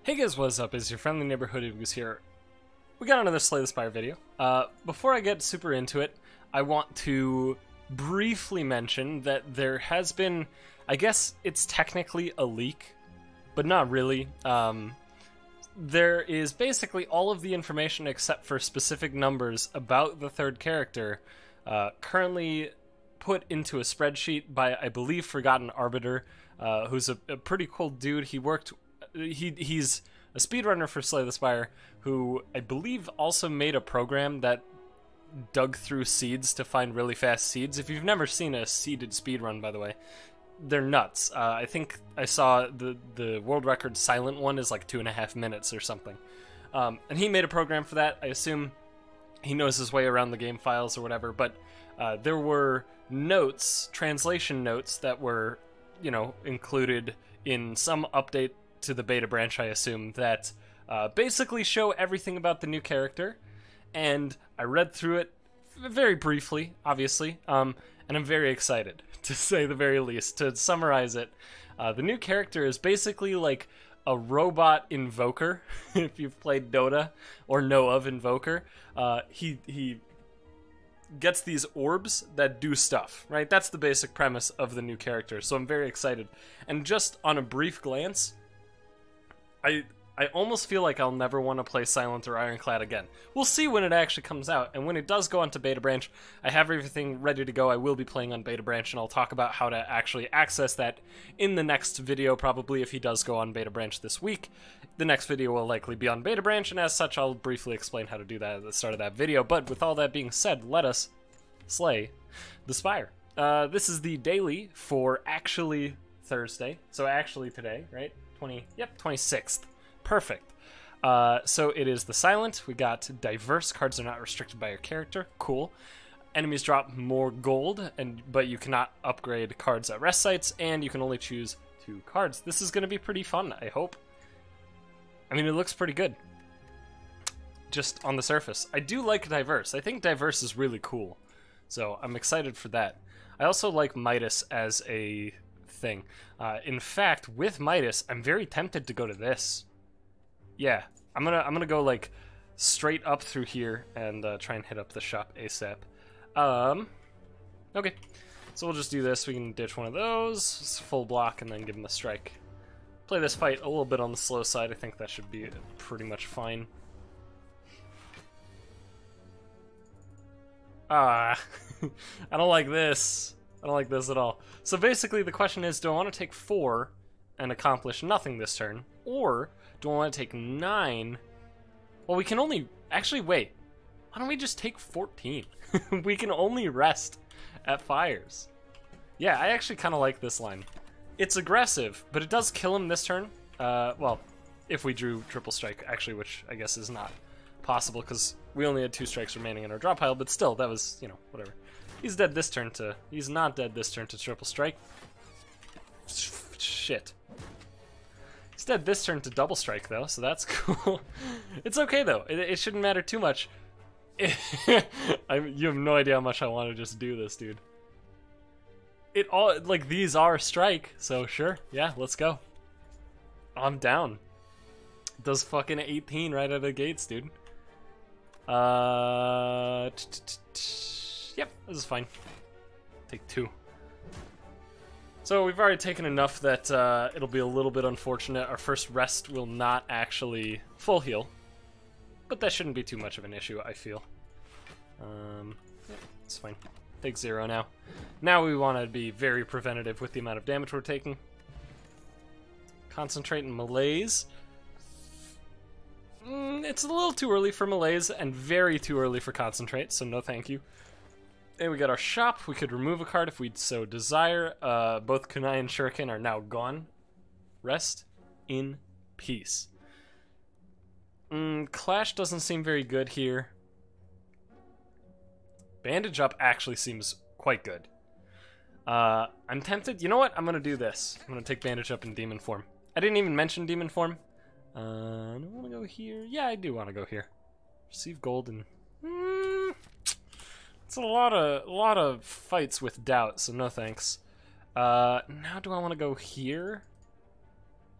Hey guys, what's up? It's your friendly neighborhood UberGoose here. We got another Slay the Spire video. Before I get super into it, I want to briefly mention that there has been, I guess it's technically a leak, but not really. There is basically all of the information except for specific numbers about the third character currently put into a spreadsheet by, I believe, Forgotten Arbiter, who's a pretty cool dude. He's a speedrunner for Slay the Spire, who I believe also made a program that dug through seeds to find really fast seeds. If you've never seen a seeded speedrun, by the way, they're nuts. I think I saw the world record silent one is like 2.5 minutes or something. And he made a program for that. I assume he knows his way around the game files or whatever, but there were notes, translation notes, that were, included in some update to the beta branch, I assume, that basically show everything about the new character. And I read through it very briefly, obviously, and I'm very excited, to say the very least. To summarize it, the new character is basically like a robot invoker. If you've played Dota or know of Invoker, he gets these orbs that do stuff, right? That's the basic premise of the new character, so I'm very excited. And just on a brief glance, I almost feel like I'll never want to play Silent or Ironclad again. We'll see when it actually comes out, and when it does go onto Beta Branch, I have everything ready to go. I will be playing on Beta Branch, and I'll talk about how to actually access that in the next video, probably, if he does go on Beta Branch this week. The next video will likely be on Beta Branch, and as such, I'll briefly explain how to do that at the start of that video. But with all that being said, let us slay the Spire. This is the daily for actually Thursday, so actually today, right? 26th. Perfect. So it is the Silent. We got diverse. Cards are not restricted by your character. Cool. Enemies drop more gold, but you cannot upgrade cards at rest sites, and you can only choose 2 cards. This is going to be pretty fun, I hope. I mean, it looks pretty good, just on the surface. I do like diverse. I think diverse is really cool, so I'm excited for that. I also like Midas as a thing. In fact, with Midas, I'm very tempted to go to this. Yeah, I'm gonna go like straight up through here and try and hit up the shop ASAP. Okay, so we'll just do this. We can ditch one of those, full block, and then give him a strike. Play this fight a little bit on the slow side. I think that should be pretty much fine. I don't like this. I don't like this at all. So basically the question is, do I want to take 4 and accomplish nothing this turn, or do I want to take 9? Well, we can only... Actually, wait. Why don't we just take 14? We can only rest at fires. Yeah, I actually kind of like this line. It's aggressive, but it does kill him this turn. Well, if we drew triple strike, actually, which I guess is not possible, because we only had 2 strikes remaining in our draw pile, but still, that was, whatever. He's dead this turn to... He's not dead this turn to triple strike. Shit. He's dead this turn to double strike, though, so that's cool. It's okay, though. It shouldn't matter too much. You have no idea how much I want to just do this, dude. It all, like, these are strike, so sure. Yeah, let's go. I'm down. Does fucking 18 right out of the gates, dude. Yep, this is fine. Take 2. So we've already taken enough that it'll be a little bit unfortunate. Our first rest will not actually full heal, but that shouldn't be too much of an issue, I feel. Yeah, it's fine. Take 0 now. Now we want to be very preventative with the amount of damage we're taking. Concentrate and malaise. It's a little too early for malaise and very too early for concentrate, so no thank you. And we got our shop. We could remove a card if we so desire. Both Kunai and Shuriken are now gone. Rest in peace. Clash doesn't seem very good here. Bandage up actually seems quite good. I'm tempted. You know what? I'm going to do this. I'm going to take Bandage up in Demon form. I didn't even mention Demon form. Do I want to go here? Yeah, I do want to go here. Receive gold and... It's a lot of fights with doubt, so no thanks. Now do I want to go here?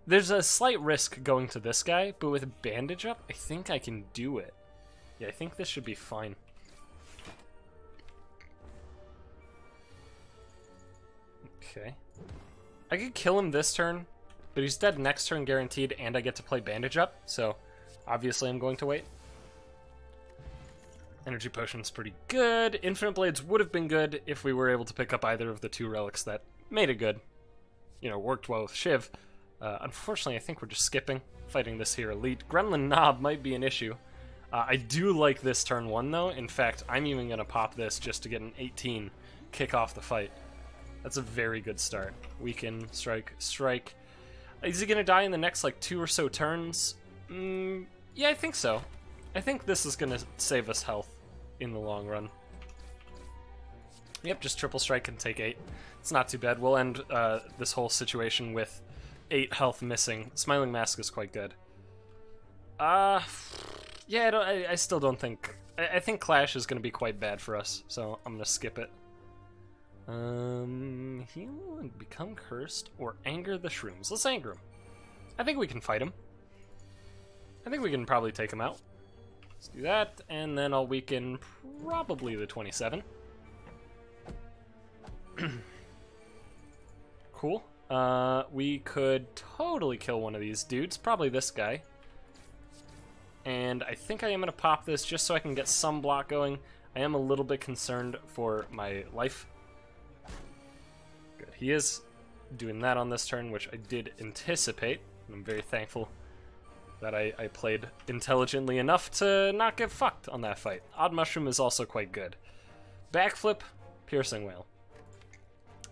There's a slight risk going to this guy, but with a bandage up, I think I can do it. Yeah, I think this should be fine. Okay. I could kill him this turn, but he's dead next turn guaranteed, and I get to play bandage up, so obviously I'm going to wait. Energy potion's pretty good. Infinite blades would have been good if we were able to pick up either of the two relics that made it good. You know, worked well with Shiv. Unfortunately, I think we're just skipping, fighting this here elite. Gremlin Knob might be an issue. I do like this turn 1, though. In fact, I'm even going to pop this just to get an 18, kick off the fight. That's a very good start. Weaken, strike, strike. Is he going to die in the next, like, 2 or so turns? Yeah, I think so. I think this is going to save us health in the long run. Yep, just triple strike and take 8. It's not too bad. We'll end this whole situation with 8 health missing. Smiling Mask is quite good. Yeah, I still don't think... I think Clash is going to be quite bad for us, so I'm going to skip it. Heal and become cursed or anger the shrooms. Let's anger him. I think we can fight him. I think we can probably take him out. Let's do that, and then I'll weaken probably the 27. Cool. We could totally kill one of these dudes, probably this guy. And I think I am going to pop this just so I can get some block going. I am a little bit concerned for my life. Good. He is doing that on this turn, which I did anticipate. I'm very thankful that I played intelligently enough to not get fucked on that fight. Odd Mushroom is also quite good. Backflip, Piercing Wail.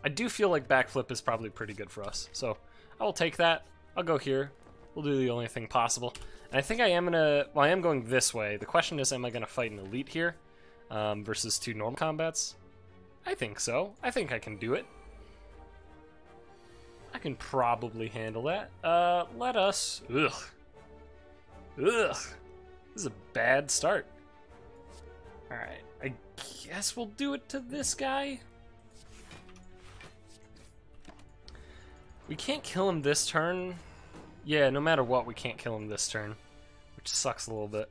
I do feel like Backflip is probably pretty good for us, so I will take that. I'll go here. We'll do the only thing possible. And I think I am gonna... Well, I am going this way. The question is, am I gonna fight an elite here versus 2 normal combats? I think so. I think I can do it. I can probably handle that. Let us... Ugh. Ugh. This is a bad start. Alright, I guess we'll do it to this guy. We can't kill him this turn. Yeah, no matter what, we can't kill him this turn, which sucks a little bit.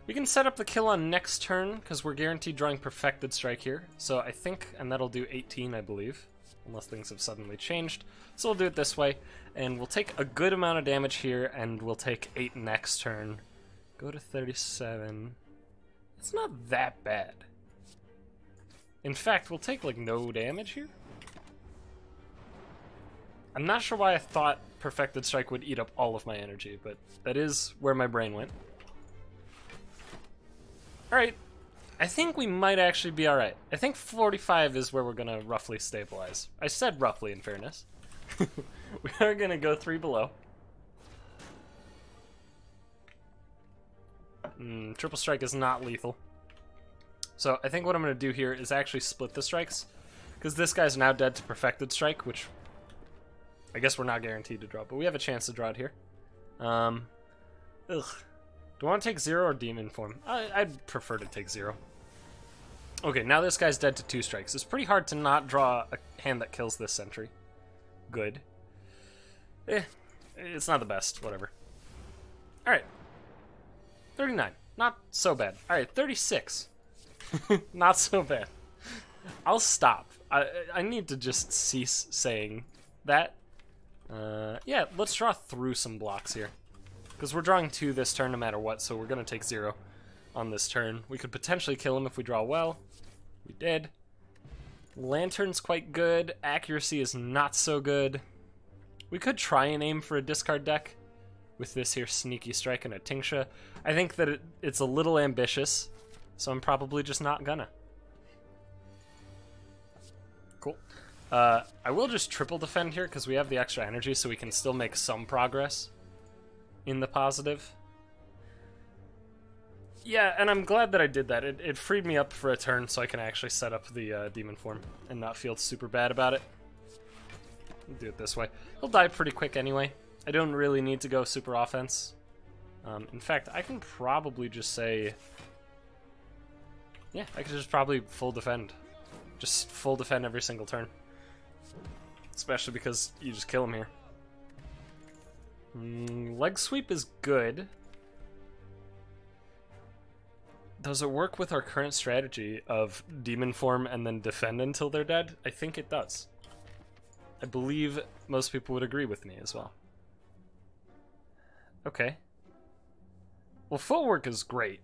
We can set up the kill on next turn, because we're guaranteed drawing Perfected Strike here. So I think, and that'll do 18, I believe, unless things have suddenly changed. So we'll do it this way, and we'll take a good amount of damage here, and we'll take 8 next turn. Go to 37. It's not that bad. In fact, we'll take, like, no damage here. I'm not sure why I thought Perfected Strike would eat up all of my energy, but that is where my brain went. Alright, I think we might actually be alright. I think 45 is where we're gonna roughly stabilize. I said roughly, in fairness. We are gonna go 3 below. Triple Strike is not lethal. So I think what I'm gonna do here is actually split the strikes, because this guy's now dead to Perfected Strike, which I guess we're not guaranteed to draw, but we have a chance to draw it here. Ugh. Do I want to take 0 or Demon Form? I'd prefer to take 0. Okay, now this guy's dead to 2 strikes. It's pretty hard to not draw a hand that kills this sentry. Good. It's not the best, whatever. Alright. 39. Not so bad. Alright, 36. Not so bad. I'll stop. I need to just cease saying that. Yeah, let's draw through some blocks here. Because we're drawing 2 this turn no matter what, so we're going to take 0 on this turn. We could potentially kill him if we draw well. We did. Lantern's quite good. Accuracy is not so good. We could try and aim for a discard deck with this here Sneaky Strike and a Tingsha. I think that it's a little ambitious, so I'm probably just not gonna. Cool. I will just triple defend here because we have the extra energy, so we can still make some progress in the positive. Yeah, and I'm glad that I did that. It freed me up for a turn so I can actually set up the Demon Form and not feel super bad about it. We'll do it this way. He'll die pretty quick anyway. I don't really need to go super offense. In fact, I can probably just say... Yeah, I could just probably full defend. Just full defend every single turn. especially because you just kill him here. Leg sweep is good. Does it work with our current strategy of demon form and then defend until they're dead? I think it does. I believe most people would agree with me as well. Okay. Well, footwork is great.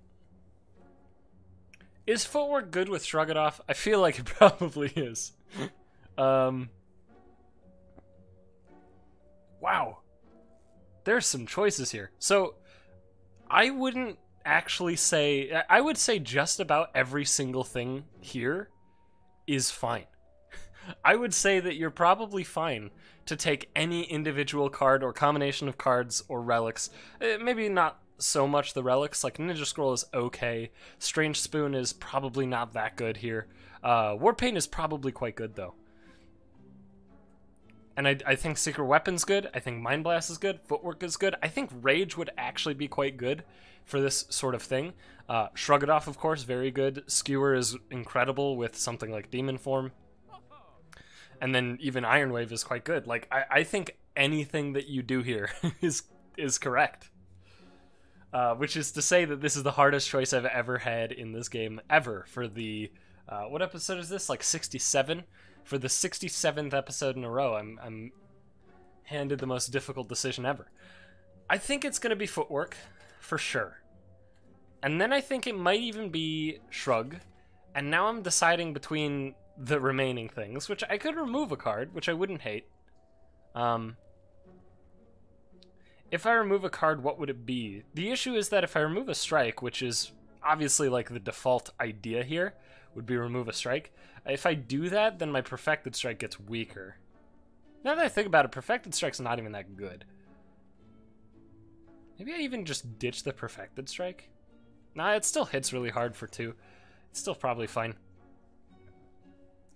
Is footwork good with Shrug It Off? I feel like it probably is. Wow. There's some choices here. So, I wouldn't actually say... I would say just about every single thing here is fine. I would say that you're probably fine to take any individual card or combination of cards or relics. Maybe not so much the relics, like Ninja Scroll is okay. Strange Spoon is probably not that good here. Warpaint is probably quite good though. And I think Secret Weapon's good. I think Mind Blast is good. Footwork is good. I think Rage would actually be quite good for this sort of thing. Shrug It Off, of course, very good. Skewer is incredible with something like Demon Form. And then even Iron Wave is quite good. Like, I think anything that you do here is correct. Which is to say that this is the hardest choice I've ever had in this game, ever, for the... what episode is this? Like 67? For the 67th episode in a row, I'm handed the most difficult decision ever. I think it's going to be Footwork, for sure. And then I think it might even be Shrug. And now I'm deciding between the remaining things, which I could remove a card, which I wouldn't hate. If I remove a card, what would it be? The issue is that if I remove a strike, which is obviously like the default idea here, would be remove a strike. If I do that, then my Perfected Strike gets weaker. Now that I think about it, Perfected Strike's not even that good. Maybe I even just ditch the Perfected Strike? Nah, it still hits really hard for 2. It's still probably fine.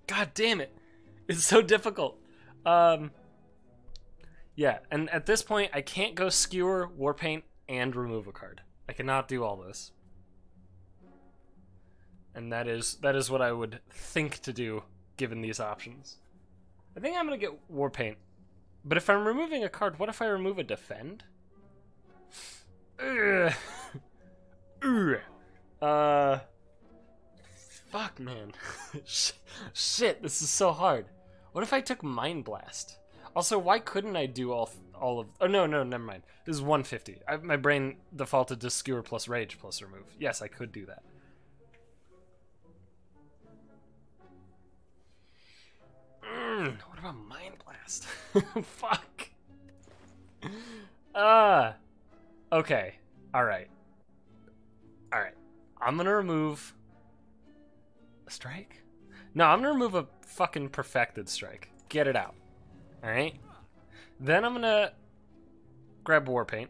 God damn it! It's so difficult. Yeah, and at this point, I can't go Skewer, Warpaint, and remove a card. I cannot do all this. And that is what I would think to do, given these options. I think I'm going to get Warpaint. But if I'm removing a card, what if I remove a Defend? Ugh. Ugh. Fuck, man. Shit, this is so hard. What if I took Mind Blast? Also, why couldn't I do all of... Oh, no, never mind. This is 150. My brain defaulted to Skewer plus Rage plus Remove. Yes, I could do that. What about Mind Blast? Fuck. Okay. Alright. Alright. I'm gonna remove... a strike? No, I'm gonna remove a fucking Perfected Strike. Get it out. Alright? Then I'm gonna grab Warpaint.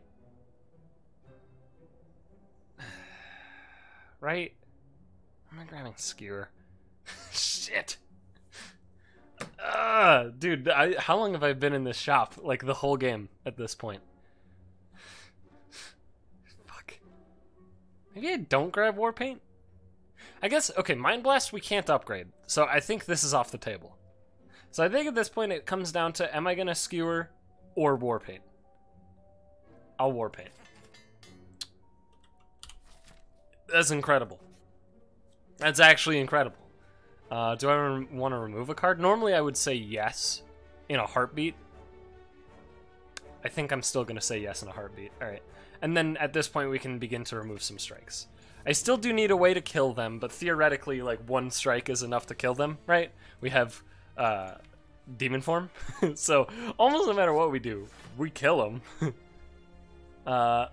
Right? Am I grabbing Skewer? Shit! Dude, how long have I been in this shop? Like, the whole game at this point. Fuck. Maybe I don't grab Warpaint? I guess, okay, Mind Blast we can't upgrade, so I think this is off the table. So I think at this point it comes down to, am I gonna Skewer or Warpaint? I'll Warpaint. That's incredible. That's actually incredible. Do I want to remove a card? Normally I would say yes in a heartbeat. I think I'm still going to say yes in a heartbeat. Alright. And then at this point we can begin to remove some strikes. I still do need a way to kill them, but theoretically like one strike is enough to kill them, right? We have Demon Form. So almost no matter what we do, we kill them.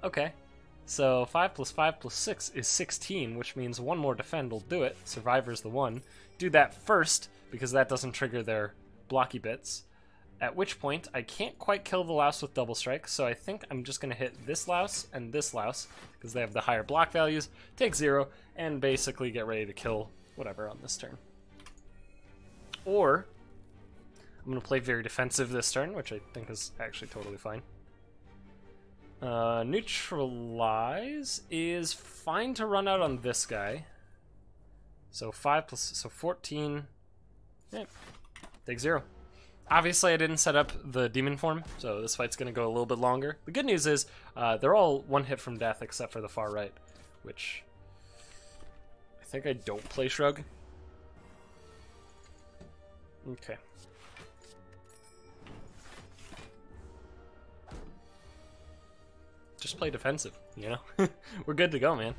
Okay. So 5 plus 5 plus 6 is 16, which means one more defend will do it. Survivor's the one. Do that first, because that doesn't trigger their blocky bits. At which point, I can't quite kill the louse with double strike, so I think I'm just going to hit this louse and this louse, because they have the higher block values, take 0, and basically get ready to kill whatever on this turn. Or, I'm going to play very defensive this turn, which I think is actually totally fine. Neutralize is fine to run out on this guy. So 5 plus, so 14. Yeah, take 0. Obviously, I didn't set up the demon form, so this fight's going to go a little bit longer. The good news is they're all one hit from death except for the far right, which I think I don't play Shrug. Okay. Just play defensive, you know? We're good to go, man.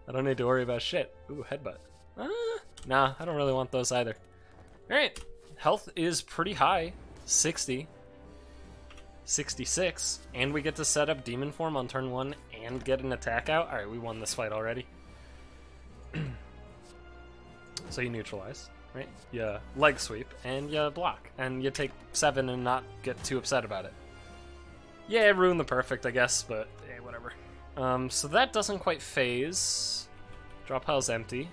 I don't need to worry about shit. Ooh, headbutt. Nah, I don't really want those either. Alright, health is pretty high. 60. 66. And we get to set up demon form on turn 1 and get an attack out. Alright, we won this fight already. So you neutralize, right? You leg sweep, and you block. And you take 7 and not get too upset about it. Yeah, it ruined the perfect, I guess, but yeah, whatever. So that doesn't quite phase. Draw pile's empty.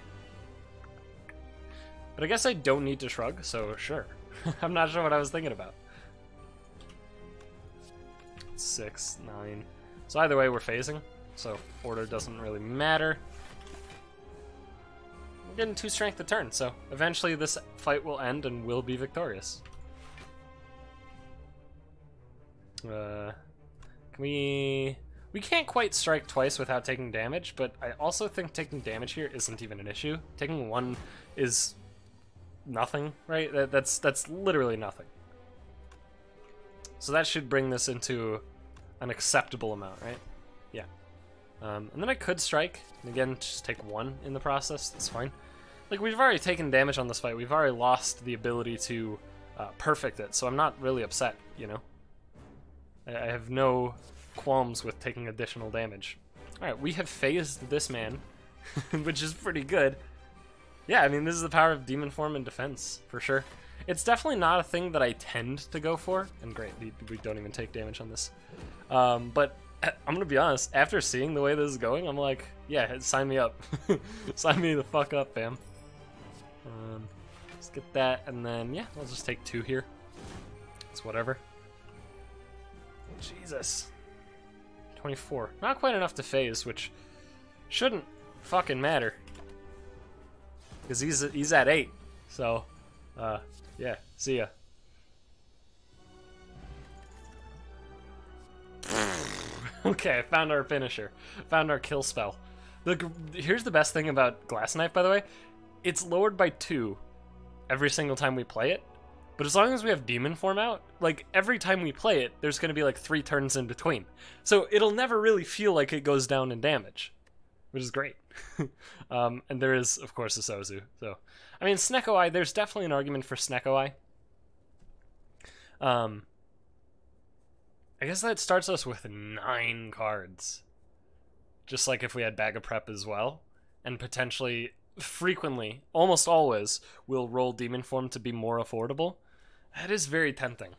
But I guess I don't need to shrug, so sure. I'm not sure what I was thinking about. 6, 9. So either way, we're phasing, so order doesn't really matter. We're getting 2 strength a turn, so eventually this fight will end and we'll be victorious. We can't quite strike twice without taking damage, but I also think taking damage here isn't even an issue. Taking 1 is nothing, right? That's literally nothing. So that should bring this into an acceptable amount, right? Yeah. And then I could strike, and again, just take 1 in the process. That's fine. Like, we've already taken damage on this fight. We've already lost the ability to perfect it, so I'm not really upset, you know? I have no qualms with taking additional damage. Alright, we have phased this man, which is pretty good. Yeah, I mean, this is the power of demon form and defense, for sure. It's definitely not a thing that I tend to go for, and great, we don't even take damage on this. But I'm gonna be honest, after seeing the way this is going, I'm like, yeah, sign me up. Sign me the fuck up, fam. Let's get that, and then, yeah, I'll just take 2 here. It's whatever. Jesus. 24. Not quite enough to phase, which shouldn't fucking matter. Because he's at 8. So, yeah, see ya. Okay, found our finisher. Found our kill spell. Here's the best thing about Glass Knife, by the way. It's lowered by 2 every single time we play it. But as long as we have demon form out, like, every time we play it, there's going to be like 3 turns in between. So it'll never really feel like it goes down in damage, which is great. And there is, of course, a Sozu. So, I mean, Snecko Eye, there's definitely an argument for Snecko Eye. I guess that starts us with 9 cards. Just like if we had Bag of Prep as well. And potentially, frequently, almost always, we'll roll demon form to be more affordable. That is very tempting.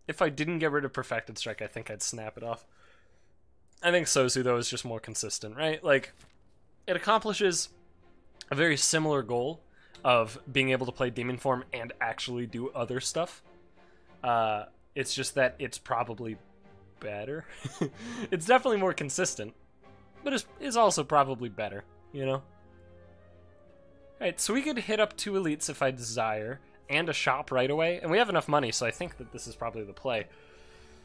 If I didn't get rid of Perfected Strike, I think I'd snap it off. I think Sozu, though, is just more consistent, right? Like, it accomplishes a very similar goal of being able to play demon form and actually do other stuff. It's just that it's probably better. It's definitely more consistent, but it's also probably better, you know? Alright, so we could hit up 2 elites if I desire, and a shop right away, and we have enough money, so I think that this is probably the play.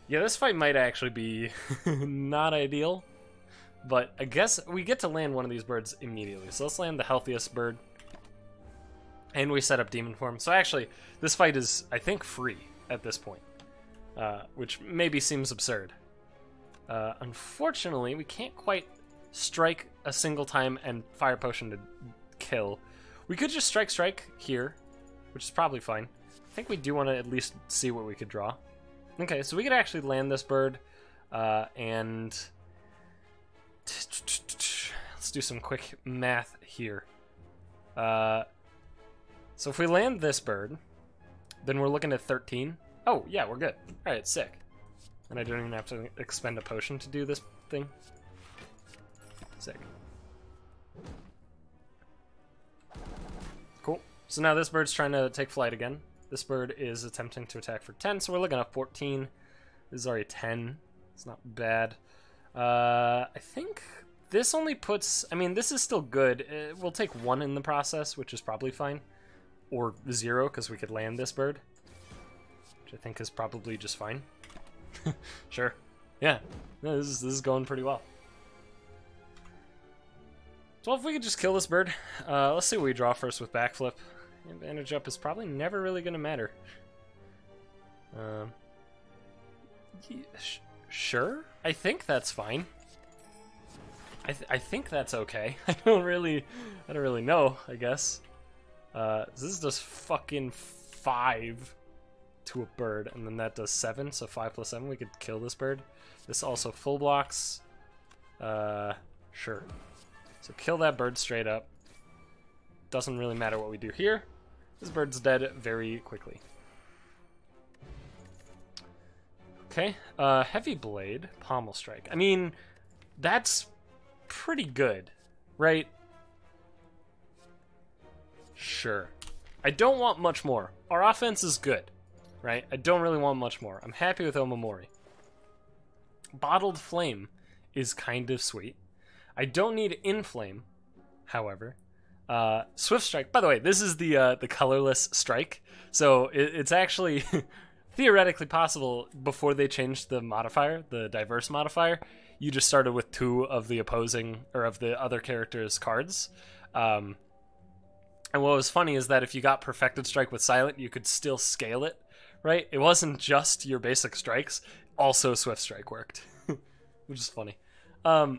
Yeah, this fight might actually be not ideal, but I guess we get to land one of these birds immediately, so let's land the healthiest bird, and we set up demon form. So actually, this fight is, I think, free at this point. Which maybe seems absurd. Unfortunately, we can't quite strike a single time and fire potion to kill. We could just strike here, which is probably fine. I think we do want to at least see what we could draw. Okay, so we could actually land this bird, and let's do some quick math here. So if we land this bird, then we're looking at 13. Oh, yeah, we're good. Alright, sick. And I don't even have to expend a potion to do this thing. Sick. Cool. So now this bird's trying to take flight again. This bird is attempting to attack for 10, so we're looking at 14. This is already 10. It's not bad. I think This only puts... I mean, this is still good. We'll take 1 in the process, which is probably fine. Or 0, because we could land this bird. Which I think is probably just fine. Sure. Yeah. No, this is going pretty well. So if we could just kill this bird. Let's see what we draw first with backflip. Advantage up is probably never really going to matter. Sure. I think that's fine. I think that's okay. I don't really know, I guess. This is just fucking 5 to a bird, and then that does 7, so 5 plus 7, we could kill this bird. This also full blocks. Sure. So kill that bird straight up. Doesn't really matter what we do here. This bird's dead very quickly. Okay, heavy blade, pommel strike. I mean, that's pretty good, right? Sure. I don't want much more. Our offense is good, right? I don't really want much more. I'm happy with Omamori. Bottled Flame is kind of sweet. I don't need Inflame, however. Swift Strike, by the way, this is the colorless strike, so it's actually theoretically possible before they changed the modifier, the diverse modifier, you just started with 2 of the opposing, or of the other character's cards. And what was funny is that if you got Perfected Strike with Silent, you could still scale it, right? It wasn't just your basic strikes, also Swift Strike worked, which is funny. I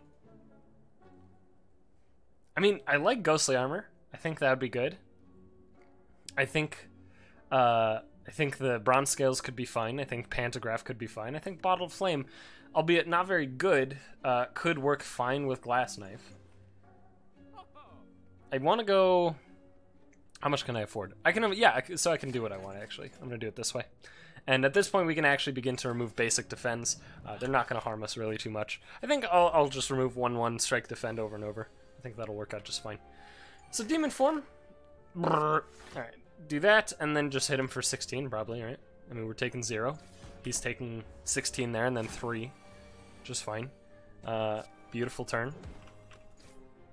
mean, I like Ghostly Armor. I think that would be good. I think the Bronze Scales could be fine. I think Pantograph could be fine. I think Bottled Flame, albeit not very good, could work fine with Glass Knife. I want to go... How much can I afford? I can, yeah, so I can do what I want, actually. I'm going to do it this way. And at this point, we can actually begin to remove basic defense. They're not going to harm us really too much. I think I'll just remove 1/1 strike defend over and over. I think that'll work out just fine. So Demon Form. Alright, do that, and then just hit him for 16, probably, right? I mean, we're taking 0. He's taking 16 there, and then 3. Just fine. Beautiful turn.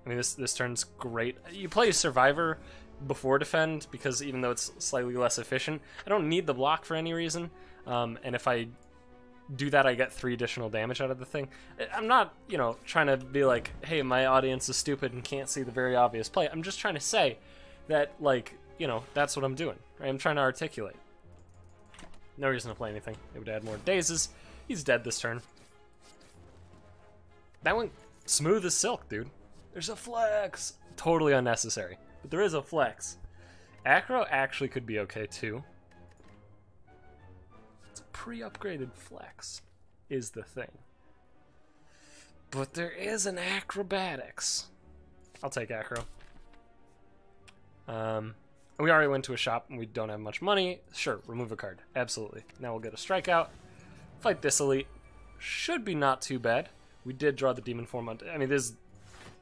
I mean, this turn's great. You play Survivor before defend, because even though it's slightly less efficient, I don't need the block for any reason. And if I do that, I get 3 additional damage out of the thing. I'm not, you know, trying to be like, hey, my audience is stupid and can't see the very obvious play. I'm just trying to say that, like, you know, that's what I'm doing. Right? I'm trying to articulate. No reason to play anything. It would add more dazes. He's dead this turn. That went smooth as silk, dude. There's a flex. Totally unnecessary, but there is a flex. Acro actually could be okay too. It's a pre-upgraded flex is the thing. But there is an acrobatics. I'll take acro. We already went to a shop and we don't have much money. Sure, remove a card. Absolutely. Now we'll get a strikeout. Fight this elite. Should be not too bad. We did draw the demon form on. I mean, this is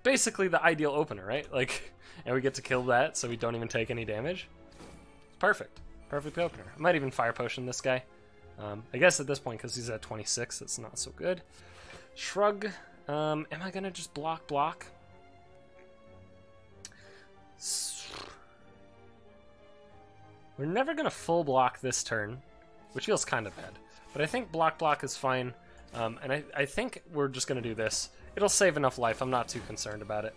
basically the ideal opener, right? Like, and we get to kill that, so we don't even take any damage. It's perfect. Perfect opener. I might even fire potion this guy. I guess at this point, because he's at 26, it's not so good. Shrug. Am I gonna just block? We're never gonna full block this turn, which feels kind of bad. But I think block is fine. And I think we're just gonna do this. It'll save enough life. I'm not too concerned about it.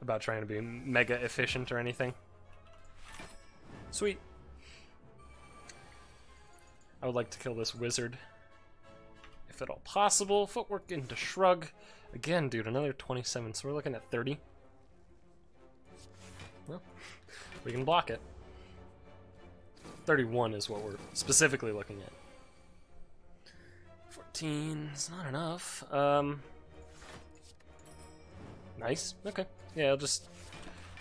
About trying to be mega efficient or anything. Sweet. I would like to kill this wizard, if at all possible. Footwork into Shrug. Again, dude, another 27, so we're looking at 30. Well, we can block it. 31 is what we're specifically looking at. 14 is not enough. Nice. Okay. Yeah, I'll just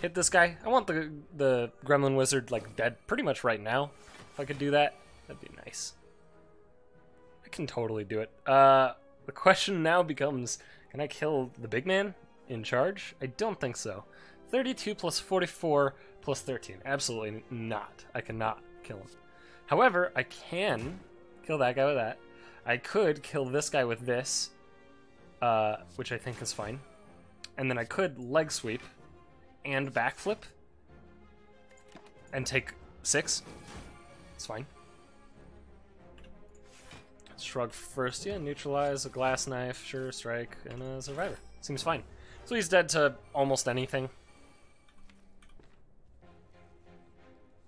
hit this guy. I want the Gremlin Wizard like dead pretty much right now. If I could do that, that'd be nice. I can totally do it. The question now becomes, can I kill the big man in charge? I don't think so. 32 plus 44 plus 13. Absolutely not. I cannot kill him. However, I can kill that guy with that. I could kill this guy with this, which I think is fine. And then I could leg sweep and backflip and take 6. It's fine. Shrug first, yeah, neutralize, a glass knife, sure, strike, and a survivor. Seems fine. So he's dead to almost anything.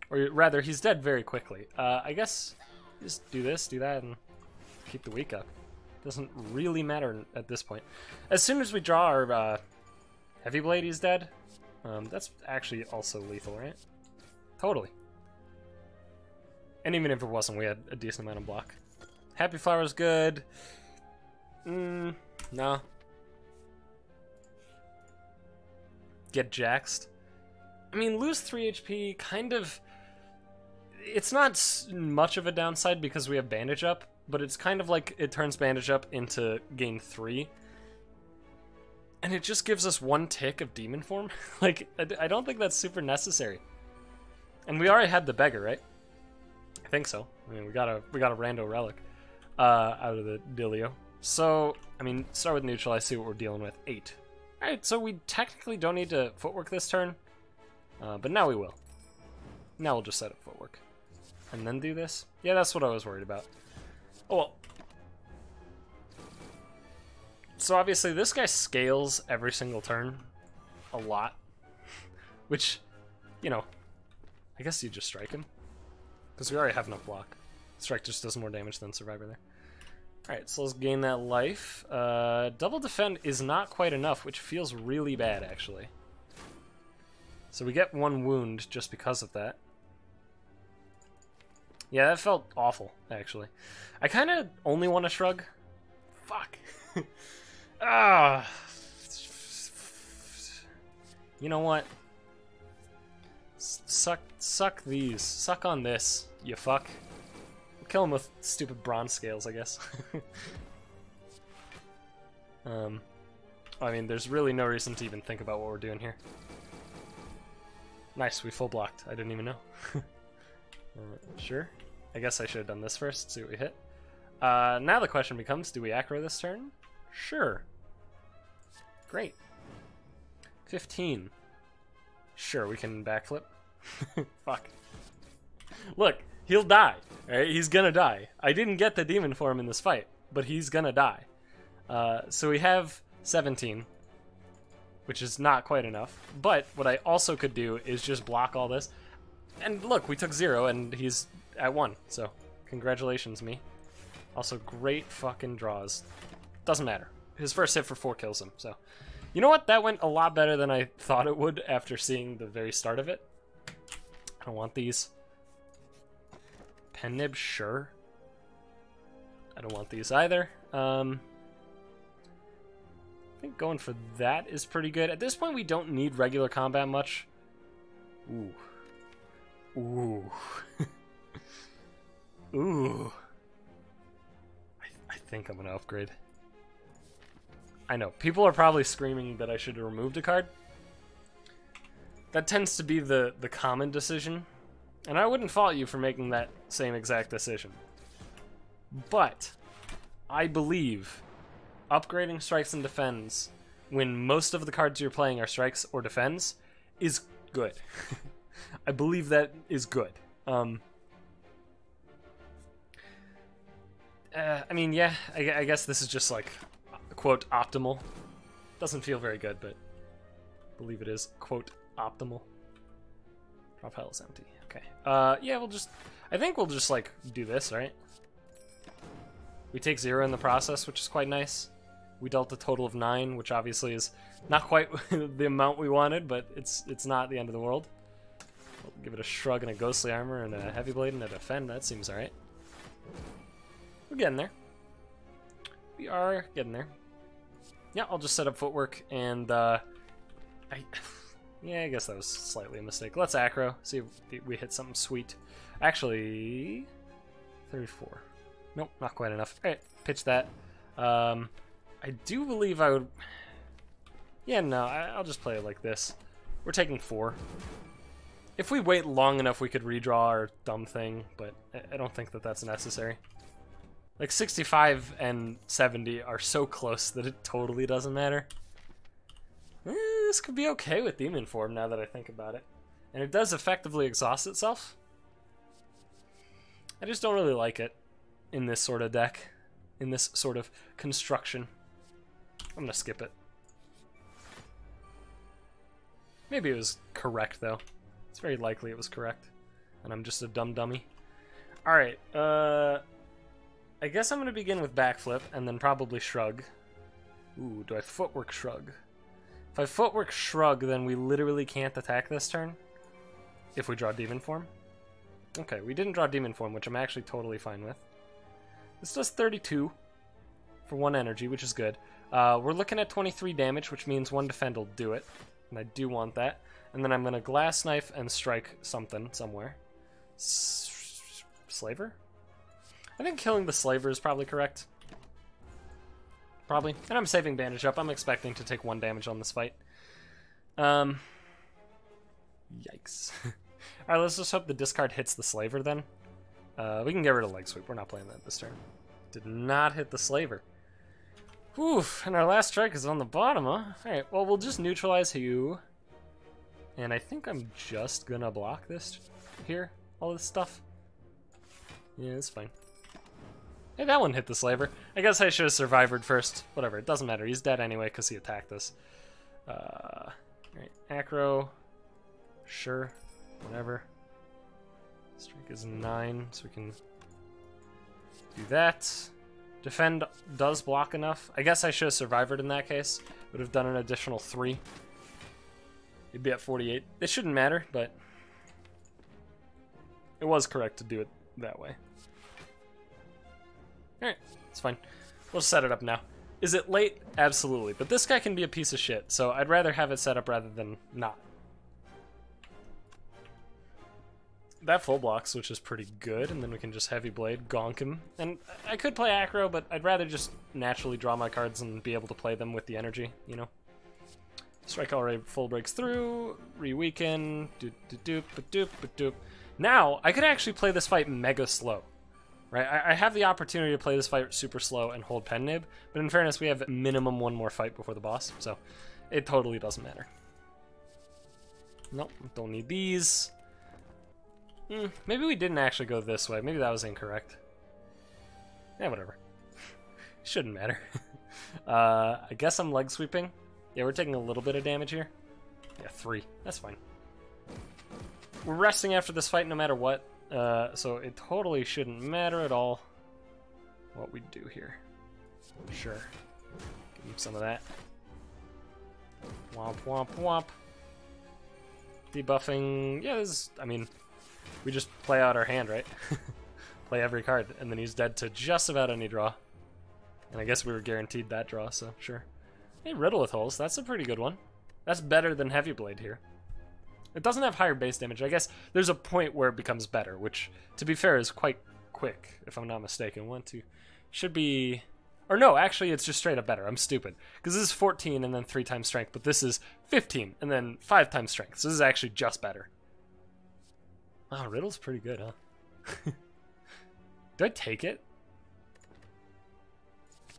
Or rather, he's dead very quickly. I guess just do this, do that, and keep the weak up. Doesn't really matter at this point. As soon as we draw our heavy blade, he's dead. That's actually also lethal, right? Totally. And even if it wasn't, we had a decent amount of block. Happy Flower's good. No. Get jaxed. I mean, lose 3 HP, kind of... It's not much of a downside because we have bandage up, but it's kind of like it turns bandage up into gain 3. And it just gives us 1 tick of demon form. Like, I don't think that's super necessary. And we already had the beggar, right? I think so. I mean, we got a rando relic out of the dealio. So, I mean, start with neutral. I see what we're dealing with. 8. All right, so we technically don't need to footwork this turn, but now we will. Now we'll just set up footwork and then do this. Yeah, that's what I was worried about. Oh well. So obviously this guy scales every single turn a lot, which, you know, I guess you just strike him because we already have enough block. Strike just does more damage than survivor there. Alright, so let's gain that life. Double defend is not quite enough, which feels really bad, actually. So we get 1 wound just because of that. Yeah, that felt awful, actually. I kind of only want to shrug. Fuck. Ah. You know what? Suck these. Suck on this, you fuck. Kill him with stupid bronze scales, I guess. I mean, there's really no reason to even think about what we're doing here. Nice, we full blocked. I didn't even know. Sure. I guess I should have done this first, see what we hit. Now the question becomes, do we aggro this turn? Sure. Great. 15. Sure, we can backflip. Fuck. Look. He'll die, right? He's gonna die. I didn't get the demon for him in this fight, but he's gonna die. So we have 17, which is not quite enough. But what I also could do is just block all this. And look, we took 0, and he's at 1. So congratulations, me. Also, great fucking draws. Doesn't matter. His first hit for 4 kills him. So, you know what? That went a lot better than I thought it would after seeing the very start of it. I don't want these. Pen nib, sure. I don't want these either. I think going for that is pretty good. At this point, we don't need regular combat much. Ooh. Ooh. Ooh. I think I'm gonna upgrade. I know. People are probably screaming that I should have removed a card. That tends to be the common decision. And I wouldn't fault you for making that same exact decision. But I believe upgrading strikes and defends when most of the cards you're playing are strikes or defends is good. I believe that is good. I mean, yeah, I guess this is just like, quote, optimal. Doesn't feel very good, but I believe it is, quote, optimal. Drop pile is empty. Okay. Yeah, I think we'll just, like, do this, right? We take 0 in the process, which is quite nice. We dealt a total of 9, which obviously is not quite the amount we wanted, but it's not the end of the world. We'll give it a shrug and a ghostly armor and a heavy blade and a defend. That seems alright. We're getting there. We are getting there. Yeah, I'll just set up footwork and, yeah, I guess that was slightly a mistake. Let's acro, see if we hit something sweet. Actually, 34. Nope, not quite enough. Alright, pitch that. I do believe I would... Yeah, no, I'll just play it like this. We're taking 4. If we wait long enough, we could redraw our dumb thing, but I don't think that that's necessary. Like, 65 and 70 are so close that it totally doesn't matter. This could be okay with Demon Form now that I think about it. And it does effectively exhaust itself. I just don't really like it in this sort of deck, in this sort of construction. I'm gonna skip it. Maybe it was correct, though. It's very likely it was correct. And I'm just a dumb dummy. Alright, I guess I'm gonna begin with Backflip, and then probably Shrug. Ooh, do I Footwork Shrug? If I Footwork Shrug, then we literally can't attack this turn. If we draw Demon Form. Okay, we didn't draw Demon Form, which I'm actually totally fine with. This does 32 for 1 energy, which is good. We're looking at 23 damage, which means 1 defend will do it. And I do want that. And then I'm going to Glass Knife and strike something somewhere. Slaver? I think killing the Slaver is probably correct. Probably. And I'm saving Bandage Up. I'm expecting to take 1 damage on this fight. Yikes. Alright, let's just hope the discard hits the Slaver then. We can get rid of Leg Sweep. We're not playing that this turn. Did not hit the Slaver. Oof, and our last strike is on the bottom, huh? Alright, well, we'll just neutralize you. And I think I'm just gonna block this here. All this stuff. Yeah, it's fine. Hey, that one hit the Slaver. I guess I should have survived first. Whatever, it doesn't matter. He's dead anyway because he attacked us. Alright, Acro. Sure. Whatever. Strike is 9, so we can do that. Defend does block enough. I guess I should have survived in that case. Would have done an additional 3. You'd be at 48. It shouldn't matter, but it was correct to do it that way. Alright, it's fine. We'll set it up now. Is it late? Absolutely. But this guy can be a piece of shit, so I'd rather have it set up rather than not. That full blocks, which is pretty good, and then we can just Heavy Blade, gonk him. And I could play Acro, but I'd rather just naturally draw my cards and be able to play them with the energy, you know? Strike already full breaks through, re-weaken, doop-doop-doop-doop. Now, I could actually play this fight mega slow, right? I have the opportunity to play this fight super slow and hold Pen Nib, but in fairness, we have minimum 1 more fight before the boss, so it totally doesn't matter. Nope, don't need these. Maybe we didn't actually go this way. Maybe that was incorrect. Yeah, whatever. Shouldn't matter. I guess I'm leg sweeping. Yeah, we're taking a little bit of damage here. Yeah, 3. That's fine. We're resting after this fight no matter what, so it totally shouldn't matter at all what we do here. Sure. Give him some of that. Womp, womp, womp. Debuffing. Yeah, I mean, we just play out our hand, right? Play every card, and then he's dead to just about any draw. And I guess we were guaranteed that draw, so sure. Hey, Riddle with Holes, that's a pretty good one. That's better than Heavy Blade here. It doesn't have higher base damage. I guess there's a point where it becomes better, which, to be fair, is quite quick, if I'm not mistaken. 1, 2, should be... Or no, actually, it's just straight up better. I'm stupid. Because this is 14 and then 3 times strength, but this is 15 and then 5 times strength. So this is actually just better. Wow, Riddle's pretty good, huh? Do I take it?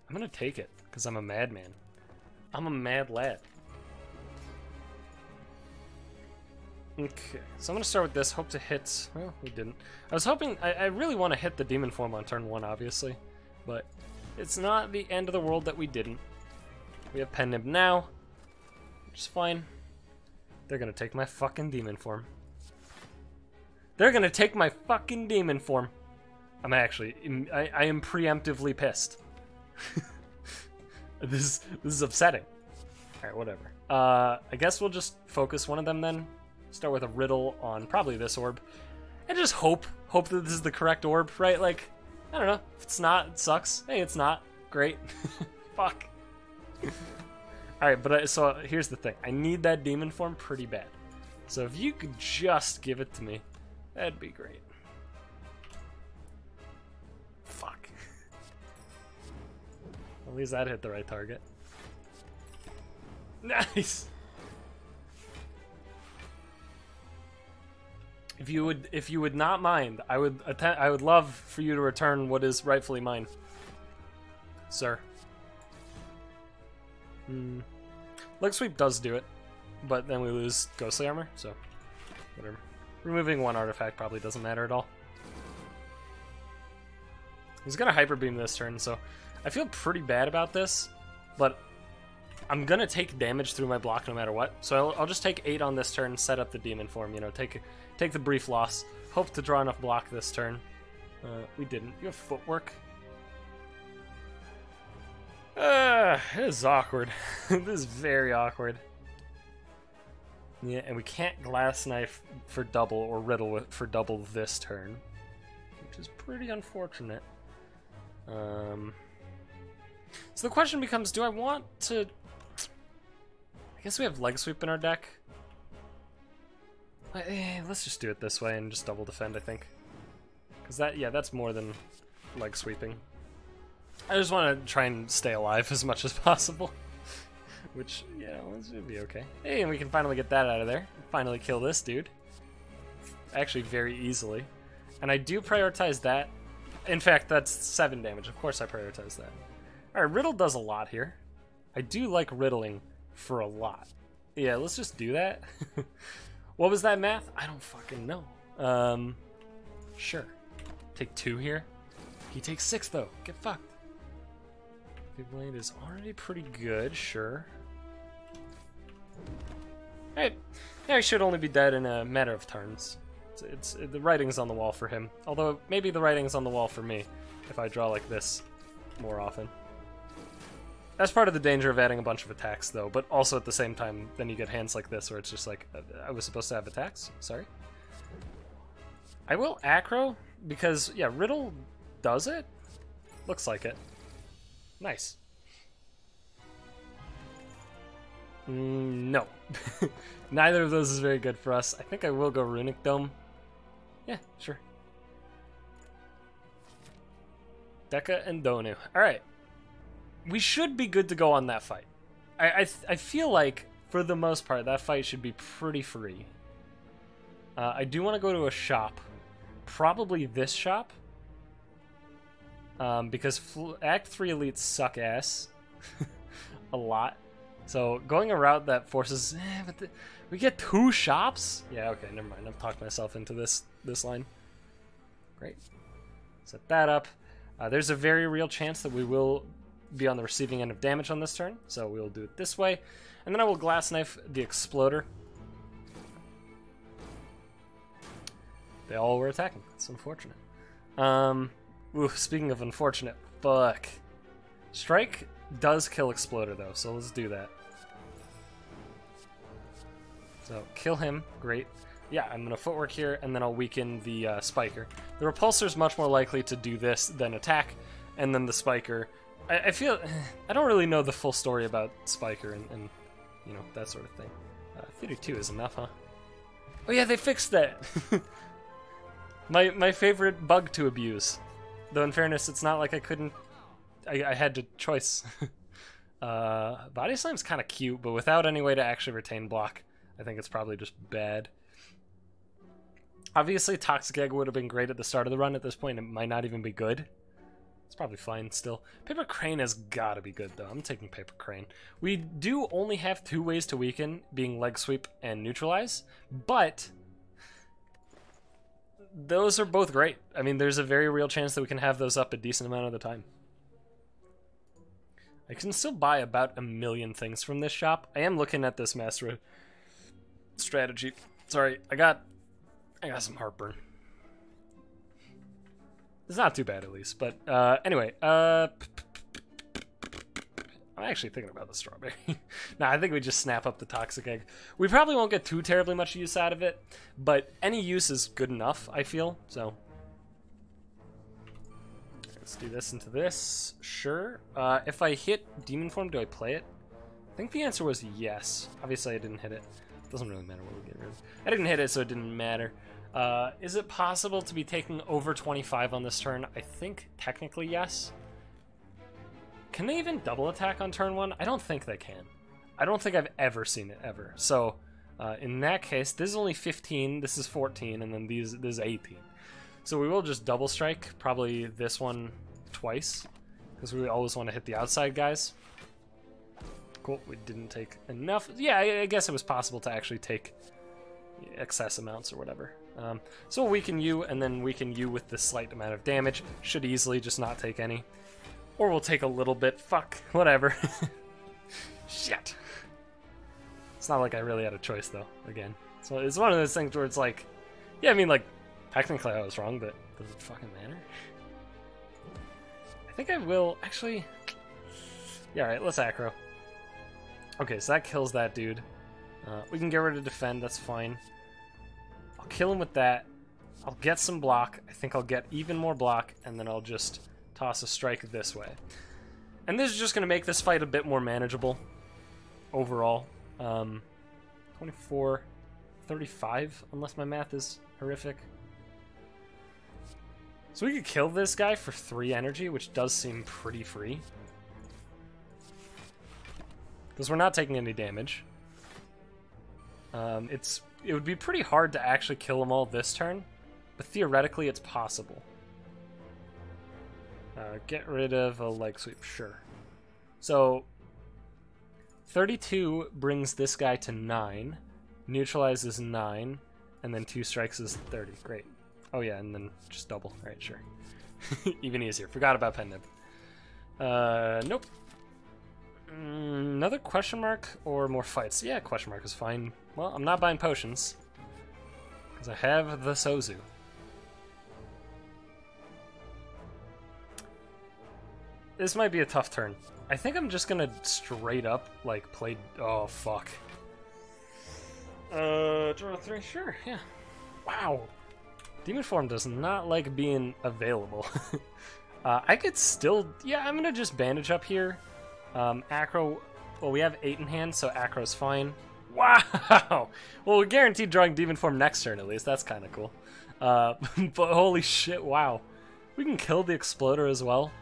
I'm gonna take it, because I'm a madman. I'm a mad lad. Okay, so I'm gonna start with this, hope to hit... Well, we didn't. I was hoping... I really want to hit the Demon Form on turn 1, obviously. But it's not the end of the world that we didn't. We have Pen Nib now, which is fine. They're gonna take my fucking Demon Form. They're gonna take my fucking Demon Form. I'm actually... I am preemptively pissed. This is upsetting. Alright, whatever. I guess we'll just focus one of them then. Start with a Riddle on probably this orb. And just hope that this is the correct orb, right? Like, I don't know. If it's not, it sucks. Hey, it's not. Great. Fuck. Alright, but so here's the thing. I need that Demon Form pretty bad. So if you could just give it to me, that'd be great. Fuck. At least that hit the right target. Nice. If you would not mind, I would love for you to return what is rightfully mine, sir. Leg Sweep does do it, but then we lose Ghostly Armor, so whatever. Removing one artifact probably doesn't matter at all. He's gonna Hyper Beam this turn, so I feel pretty bad about this, but I'm gonna take damage through my block no matter what. So I'll just take 8 on this turn, set up the Demon Form, you know, take the brief loss, hope to draw enough block this turn. We didn't. You have Footwork. This is awkward. This is very awkward. Yeah, and we can't Glass Knife for double or Riddle for double this turn, which is pretty unfortunate. So the question becomes, do I want to... I guess we have Leg Sweep in our deck. Let's just do it this way and just double defend, I think. Because that's more than Leg Sweeping. I just want to try and stay alive as much as possible. Which, yeah, this would be okay. Hey, and we can finally get that out of there. Finally kill this dude. Actually, very easily. And I do prioritize that. In fact, that's 7 damage. Of course I prioritize that. Alright, Riddle does a lot here. I do like riddling for a lot. Yeah, let's just do that. What was that math? I don't fucking know. Sure. Take 2 here. He takes 6 though. Get fucked. Big Blade is already pretty good, sure. Alright. Yeah, he should only be dead in a matter of turns. It's the writing's on the wall for him. Although, maybe the writing's on the wall for me if I draw like this more often. That's part of the danger of adding a bunch of attacks, though, but also at the same time, then you get hands like this where it's just like, I was supposed to have attacks? Sorry. I will Acro, because, yeah, Riddle does it? Looks like it. Nice. No. Neither of those is very good for us. I think I will go Runic Dome. Yeah, sure. Deka and Donu. Alright. We should be good to go on that fight. I feel like, for the most part, that fight should be pretty free. I do want to go to a shop. Probably this shop. Because Act 3 elites suck ass. A lot. So, going a route that forces... we get 2 shops? Yeah, okay, never mind. I've talked myself into this line. Great. Set that up. There's a very real chance that we will be on the receiving end of damage on this turn, so we'll do it this way. And then I will Glass Knife the Exploder. They all were attacking. That's unfortunate. Speaking of unfortunate, fuck. Strike does kill Exploder, though, so let's do that. So, kill him. Great. Yeah, I'm going to Footwork here, and then I'll weaken the Spiker. The Repulsor's much more likely to do this than attack, and then the Spiker... I feel... I don't really know the full story about Spiker and you know, that sort of thing. 32 is enough, huh? Oh yeah, they fixed that! my favorite bug to abuse. Though in fairness, it's not like I couldn't... I had to choice. Body Slam's kind of cute, but without any way to actually retain block, I think it's probably just bad. Obviously, Toxic Egg would have been great at the start of the run. At this point, it might not even be good. It's probably fine still. Paper Crane has got to be good, though. I'm taking Paper Crane. We do only have 2 ways to weaken, being Leg Sweep and Neutralize, but those are both great. I mean, there's a very real chance that we can have those up a decent amount of the time. I can still buy about 1 million things from this shop. I am looking at this Master strategy. Sorry, I got some heartburn. It's not too bad, at least. But anyway, I'm actually thinking about the strawberry. Nah, I think we just snap up the Toxic Egg. We probably won't get too terribly much use out of it, but any use is good enough, I feel. So let's do this into this. Sure. If I hit Demon Form, do I play it? I think the answer was yes. Obviously, I didn't hit it. Doesn't really matter what we get rid of. I didn't hit it, so it didn't matter. Is it possible to be taking over 25 on this turn? I think technically yes. Can they even double attack on turn 1? I don't think they can. I don't think I've ever seen it, ever. So, in that case, this is only 15, this is 14, and then this is 18. So we will just double strike, probably this one twice, because we always want to hit the outside guys. Cool, we didn't take enough. Yeah, I guess it was possible to actually take excess amounts or whatever. So we'll weaken you, and then weaken you with this slight amount of damage. Should easily just not take any. Or we'll take a little bit. Fuck, whatever. Shit. It's not like I really had a choice, though, again. So it's one of those things where it's like, yeah, I mean, like, technically I was wrong, but does it fucking matter? I think I will, actually... Yeah, alright, let's aggro. Okay, so that kills that dude. We can get rid of defend, that's fine. I'll kill him with that. I'll get some block. I think I'll get even more block, and then I'll just toss a strike this way. And this is just going to make this fight a bit more manageable overall. 24, 35, unless my math is horrific. So we could kill this guy for 3 energy, which does seem pretty free. Because we're not taking any damage. It would be pretty hard to actually kill them all this turn, but theoretically it's possible. Get rid of a leg sweep, sure. So 32 brings this guy to 9, neutralizes 9, and then 2 strikes is 30. Great. Oh yeah, and then just double. All right, sure. Even easier. Forgot about pen nib. Nope. Another question mark or more fights? Yeah, question mark is fine. Well, I'm not buying potions because I have the Sozu. This might be a tough turn. I think I'm just gonna straight up like play. Oh fuck. Draw 3. Sure. Yeah. Wow. Demon form does not like being available. I could still. Yeah, I'm gonna just bandage up here. Acro, well, we have 8 in hand, so Acro's fine. Wow! Well, we're guaranteed drawing Demon Form next turn, at least. That's kind of cool. But holy shit, wow. We can kill the Exploder as well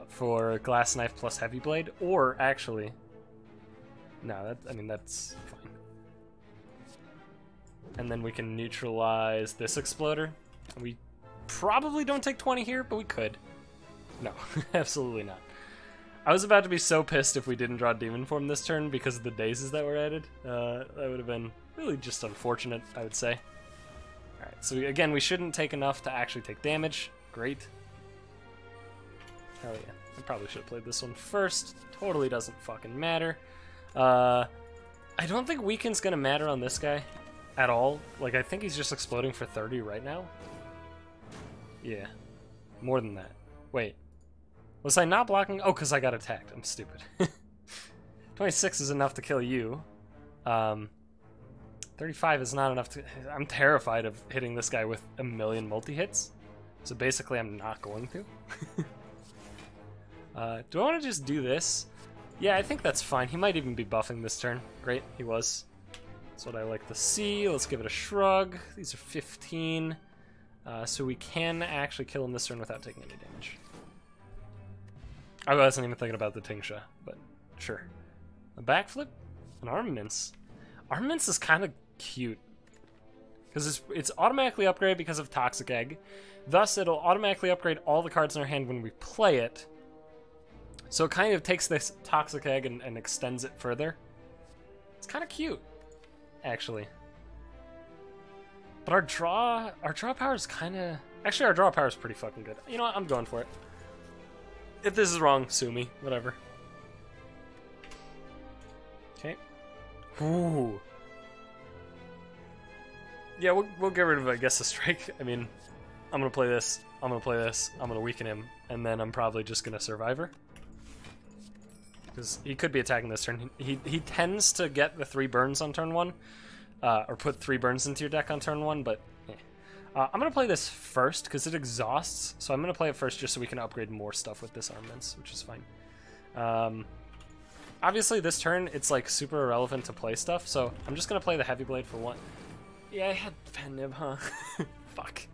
for Glass Knife plus Heavy Blade, or actually... No, I mean, that's fine. And then we can neutralize this Exploder. We probably don't take 20 here, but we could. No, absolutely not. I was about to be so pissed if we didn't draw Demon Form this turn because of the dazes that were added. That would have been really just unfortunate, I would say. Alright, so again, we shouldn't take enough to actually take damage. Great. Hell yeah. I probably should have played this one first. Totally doesn't fucking matter. I don't think Weaken's gonna matter on this guy at all. Like, I think he's just exploding for 30 right now. Yeah. More than that. Wait. Was I not blocking? Oh, because I got attacked. I'm stupid. 26 is enough to kill you. 35 is not enough to... I'm terrified of hitting this guy with a million multi-hits. So basically, I'm not going to. Do I want to just do this? Yeah, I think that's fine. He might even be buffing this turn. Great, he was. That's what I like to see. Let's give it a shrug. These are 15. So we can actually kill him this turn without taking any damage. I wasn't even thinking about the Tingsha, but sure. A backflip? An Armaments. Armaments is kind of cute. Because it's automatically upgraded because of Toxic Egg. Thus, it'll automatically upgrade all the cards in our hand when we play it. So it kind of takes this Toxic Egg and extends it further. It's kind of cute, actually. But our draw power is kind of... Actually, our draw power is pretty fucking good. You know what? I'm going for it. If this is wrong, sue me. Whatever. Okay. Ooh. Yeah, we'll get rid of, I guess, a strike. I mean, I'm going to play this. I'm going to play this. I'm going to weaken him. And then I'm probably just going to Survivor. Because he could be attacking this turn. He tends to get the 3 burns on turn 1. Or put 3 burns into your deck on turn 1, but... I'm going to play this first, because it exhausts, so I'm going to play it first just so we can upgrade more stuff with this Armaments, which is fine. Obviously, this turn, it's, like, super irrelevant to play stuff, so I'm just going to play the Heavy Blade for 1. Yeah, I had Pen Nib, huh? Fuck.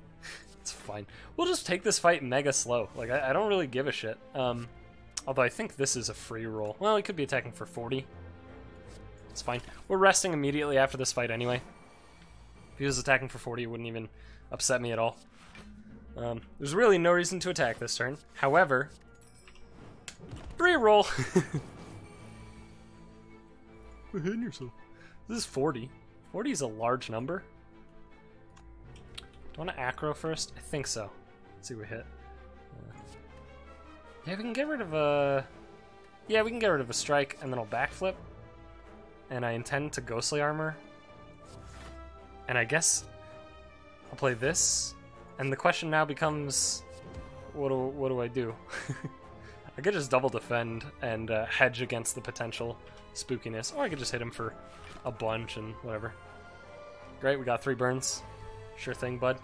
It's fine. We'll just take this fight mega slow. Like, I don't really give a shit. Although I think this is a free roll. Well, he could be attacking for 40. It's fine. We're resting immediately after this fight anyway. If he was attacking for 40, it wouldn't even upset me at all. There's really no reason to attack this turn. However, reroll. quit hitting yourself. This is 40. 40 is a large number. Do you want to acro first? I think so. Let's see what we hit. Yeah, we can get rid of a... Yeah, we can get rid of a strike, and then I'll backflip. And I intend to ghostly armor. And I guess I'll play this. And the question now becomes, what do I do? I could just double defend and hedge against the potential spookiness, or I could just hit him for a bunch and whatever. Great, we got 3 burns. Sure thing, bud.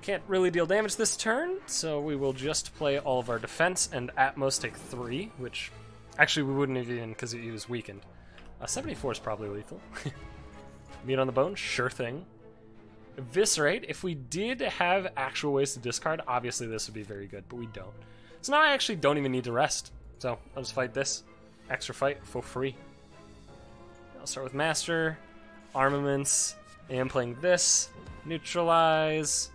Can't really deal damage this turn, so we will just play all of our defense and at most take 3, which actually we wouldn't even because he was weakened. 74 is probably lethal. Meat on the bone, sure thing. Eviscerate, if we did have actual ways to discard, obviously this would be very good, but we don't. So now I actually don't even need to rest. So I'll just fight this. Extra fight for free. I'll start with Master, Armaments, I am playing this, Neutralize,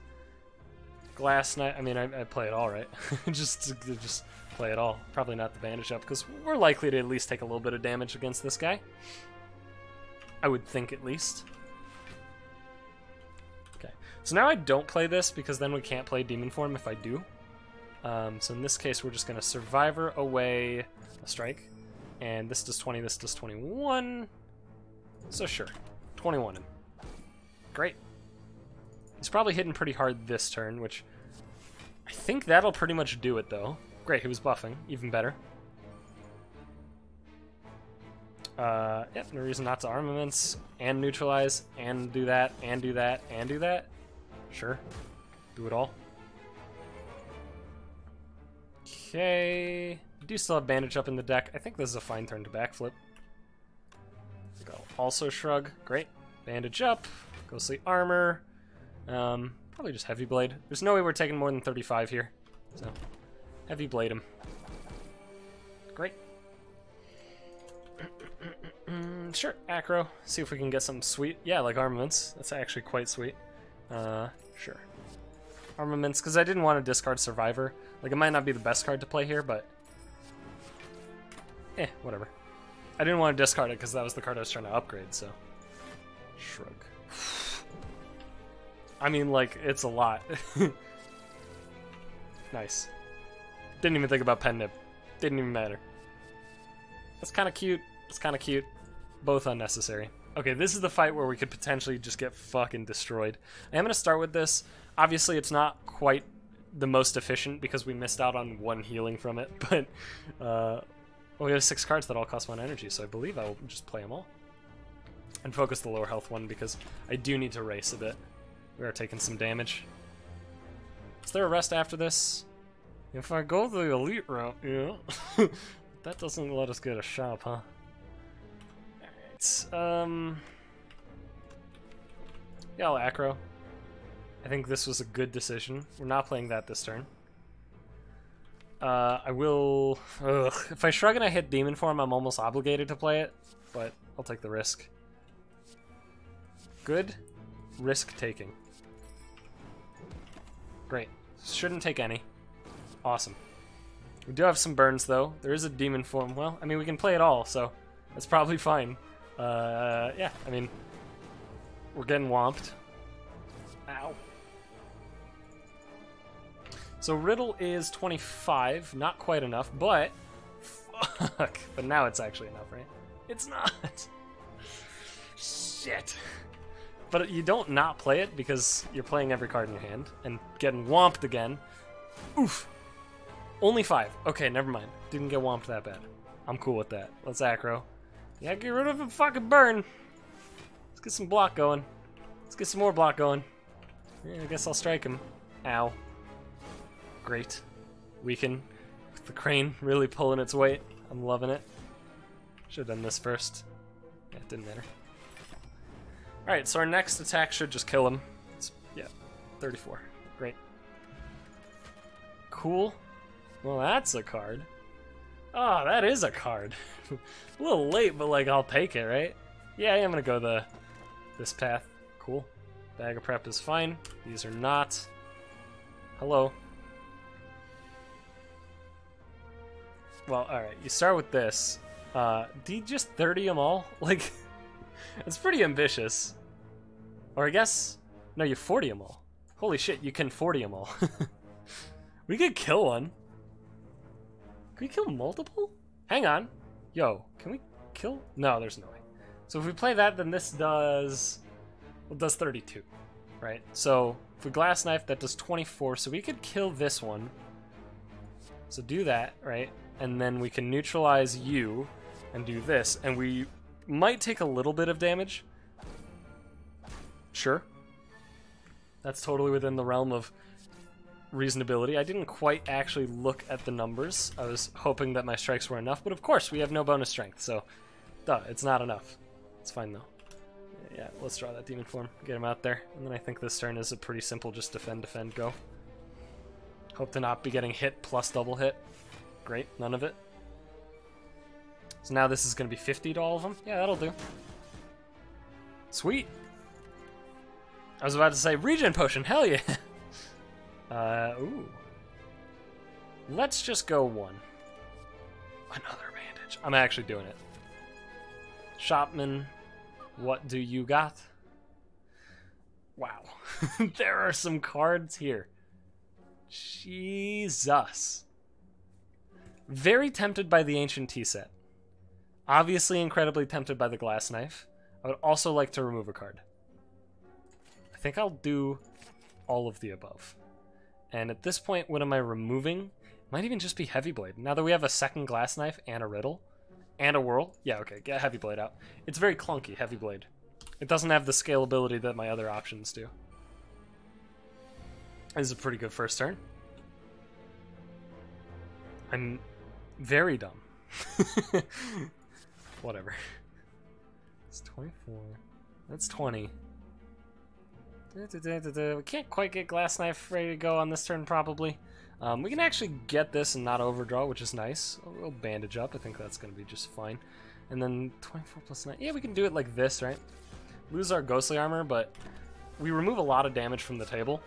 Glass Knight. I mean, I play it all, right? just play it all. Probably not the bandage up, because we're likely to at least take a little bit of damage against this guy. I would think, at least. Okay, so now I don't play this, because then we can't play Demon Form if I do. So in this case, we're just going to Survivor away a strike. And this does 20, this does 21. So sure, 21 him. Great. He's probably hitting pretty hard this turn, which I think that'll pretty much do it, though. Great, he was buffing. Even better. Yep, no reason not to Armaments, and Neutralize, and do that, and do that, and do that. Sure. Do it all. Okay. Do still have Bandage up in the deck. I think this is a fine turn to backflip. I'll also shrug. Great. Bandage up. Ghostly Armor. Probably just Heavy Blade. There's no way we're taking more than 35 here. So, Heavy Blade him. Great. Sure, Acro. See if we can get something sweet. Yeah, like Armaments. That's actually quite sweet. Sure. Armaments, because I didn't want to discard Survivor. Like, it might not be the best card to play here, but... whatever. I didn't want to discard it because that was the card I was trying to upgrade, so... Shrug. I mean, like, it's a lot. Nice. Didn't even think about Pen Nib. Didn't even matter. That's kind of cute. It's kind of cute. Both unnecessary. Okay, this is the fight where we could potentially just get fucking destroyed. I am going to start with this. Obviously, it's not quite the most efficient because we missed out on 1 healing from it, but we have 6 cards that all cost 1 energy, so I believe I'll just play them all. And focus the lower health one because I do need to race a bit. We are taking some damage. Is there a rest after this? If I go the elite route, yeah. That doesn't let us get a shop, huh? Alright, yeah, I'll Acro. I think this was a good decision. We're not playing that this turn. I will... If I shrug and I hit Demon Form, I'm almost obligated to play it, but I'll take the risk. Good. Risk-taking. Great. Shouldn't take any. Awesome. We do have some burns, though. There is a Demon Form. Well, I mean, we can play it all, so that's probably fine. Yeah, I mean, we're getting whomped. Ow. So Riddle is 25, not quite enough, but fuck. But now it's actually enough, right? It's not. Shit. But you don't not play it because you're playing every card in your hand and getting whomped again. Oof. Only 5. Okay, never mind. Didn't get whomped that bad. I'm cool with that. Let's Acro. Yeah, get rid of a fucking burn. Let's get some block going. Let's get some more block going. Yeah, I guess I'll strike him. Ow. Great. Weaken. With the crane really pulling its weight. I'm loving it. Should have done this first. Yeah, it didn't matter. Alright, so our next attack should just kill him. It's, yeah, 34. Great. Cool. Well, that's a card. Oh, that is a card. A little late, but like I'll take it, right? Yeah, I'm gonna go this path. Cool. Bag of prep is fine. These are not. Hello. Well, alright, you start with this. Do you just 30 them all? Like, it's pretty ambitious. Or I guess, no, you 40 them all. Holy shit, you can 40 them all. We could kill one. Can we kill multiple? Hang on. Yo, can we kill? No, there's no way. So if we play that, then this does, well, it does 32, right? So if we glass knife, that does 24. So we could kill this one. So do that, right? And then we can neutralize you and do this. And we might take a little bit of damage. Sure. That's totally within the realm of reasonability. I didn't quite actually look at the numbers. I was hoping that my strikes were enough, but of course we have no bonus strength, so duh, it's not enough. It's fine though. Yeah, let's draw that demon form, get him out there, and then I think this turn is a pretty simple just defend, defend, go. Hope to not be getting hit plus double hit. Great, none of it. So now this is going to be 50 to all of them? Yeah, that'll do. Sweet! I was about to say regen potion, hell yeah! Ooh. Let's just go one. Another bandage. I'm actually doing it. Shopman, what do you got? Wow. There are some cards here. Jesus. Very tempted by the Ancient Tea Set. Obviously incredibly tempted by the Glass Knife. I would also like to remove a card. I think I'll do all of the above. And at this point, what am I removing? It might even just be Heavy Blade. Now that we have a second Glass Knife and a Riddle and a Whirl. Yeah, okay, get Heavy Blade out. It's very clunky, Heavy Blade. It doesn't have the scalability that my other options do. This is a pretty good first turn. I'm very dumb. Whatever. It's 24. That's 20. We can't quite get Glass Knife ready to go on this turn, probably. We can actually get this and not overdraw, which is nice. We'll bandage up. I think that's going to be just fine. And then 24 plus 9. Yeah, we can do it like this, right? Lose our Ghostly Armor, but we remove a lot of damage from the table.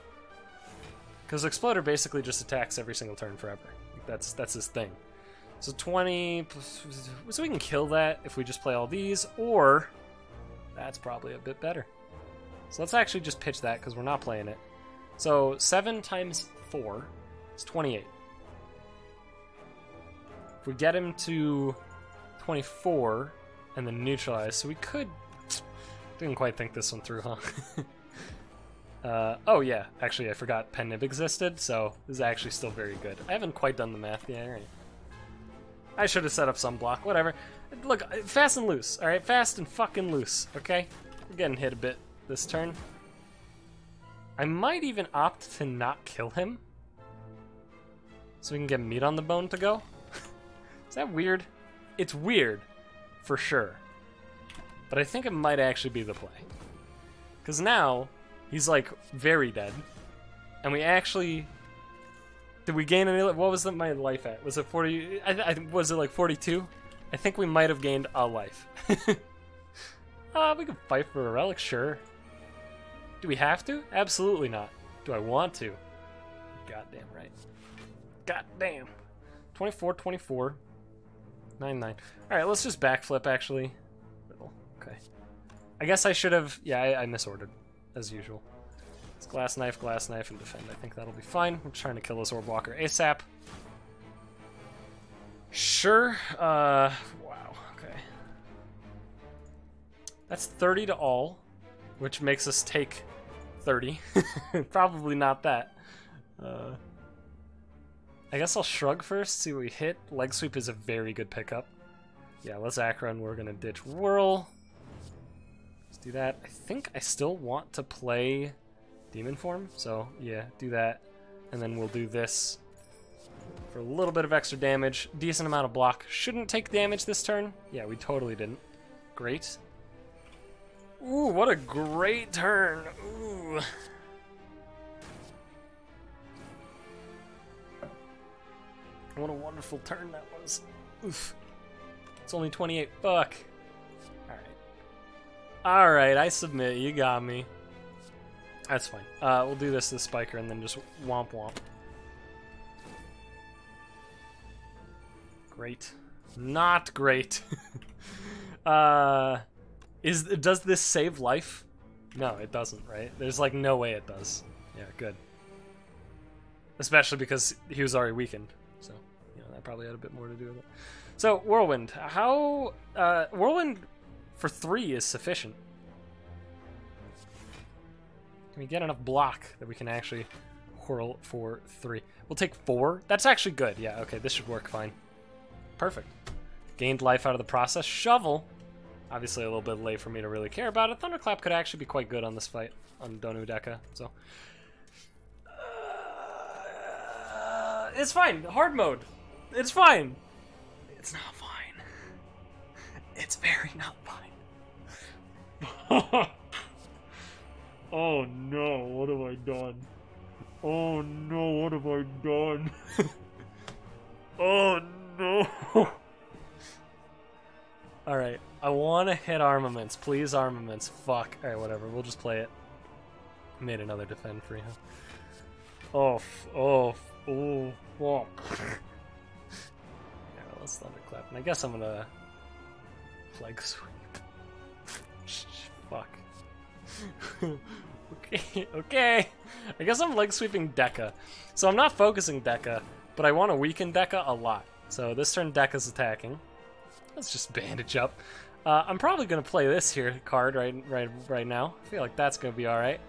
Because Exploder basically just attacks every single turn forever. That's his thing. So 20, so we can kill that if we just play all these, or that's probably a bit better. So let's actually just pitch that because we're not playing it. So 7 times 4 is 28. If we get him to 24 and then neutralize, so we could... Didn't quite think this one through, huh? Oh yeah, actually I forgot Pen Nib existed, so this is actually still very good. I haven't quite done the math yet, right? I should have set up some block, whatever. Look, fast and loose, alright? Fast and fucking loose, okay? We're getting hit a bit this turn. I might even opt to not kill him, so we can get meat on the bone to go. Is that weird? It's weird, for sure. But I think it might actually be the play. Because now, he's like very dead. And we actually... Did we gain any... What was my life at? Was it 40... was it like 42? I think we might have gained a life. We could fight for a relic, sure. Do we have to? Absolutely not. Do I want to? Goddamn right. Goddamn. 24, 24. 9, 9. Alright, let's just backflip, actually. Okay. I guess I should have... Yeah, I misordered, as usual. It's glass knife, and defend. I think that'll be fine. I'm trying to kill this orb walker ASAP. Sure. Wow. Okay. That's 30 to all, which makes us take 30. Probably not that. I guess I'll shrug first, see what we hit. Leg sweep is a very good pickup. Yeah, let's Acro, and we're gonna ditch Whirl. Let's do that. I think I still want to play Demon Form, so yeah, do that. And then we'll do this for a little bit of extra damage. Decent amount of block. Shouldn't take damage this turn. Yeah, we totally didn't. Great. Ooh, what a great turn. Ooh. What a wonderful turn that was. Oof. It's only 28. Fuck. Alright. Alright, I submit. You got me. That's fine. We'll do this to the Spiker and then just womp womp. Great. Not great. Does this save life? No, it doesn't, right? There's like no way it does. Yeah, good. Especially because he was already weakened. So, you know, that probably had a bit more to do with it. So, Whirlwind. How... Whirlwind for 3 is sufficient. Can we get enough block that we can actually whirl for 3? We'll take 4. That's actually good. Yeah, okay, this should work fine. Perfect. Gained life out of the process. Shovel. Obviously a little bit late for me to really care about it. Thunderclap could actually be quite good on this fight on Donu Deka. So... it's fine. Hard mode. It's fine. It's not fine. It's very not fine. Oh no, what have I done? Oh no, what have I done? Oh no. Alright, I want to hit armaments. Please, armaments. Fuck. Alright, whatever. We'll just play it. Made another defend free, huh? Oh, oh, oh, fuck. Yeah, well, let's thunderclap. And I guess I'm gonna... flag sweep. Fuck. Okay, okay. I guess I'm leg sweeping Deka. So I'm not focusing Deka, but I want to weaken Deka a lot. So this turn Deka's attacking. Let's just bandage up. I'm probably gonna play this here card right now. I feel like that's gonna be all right.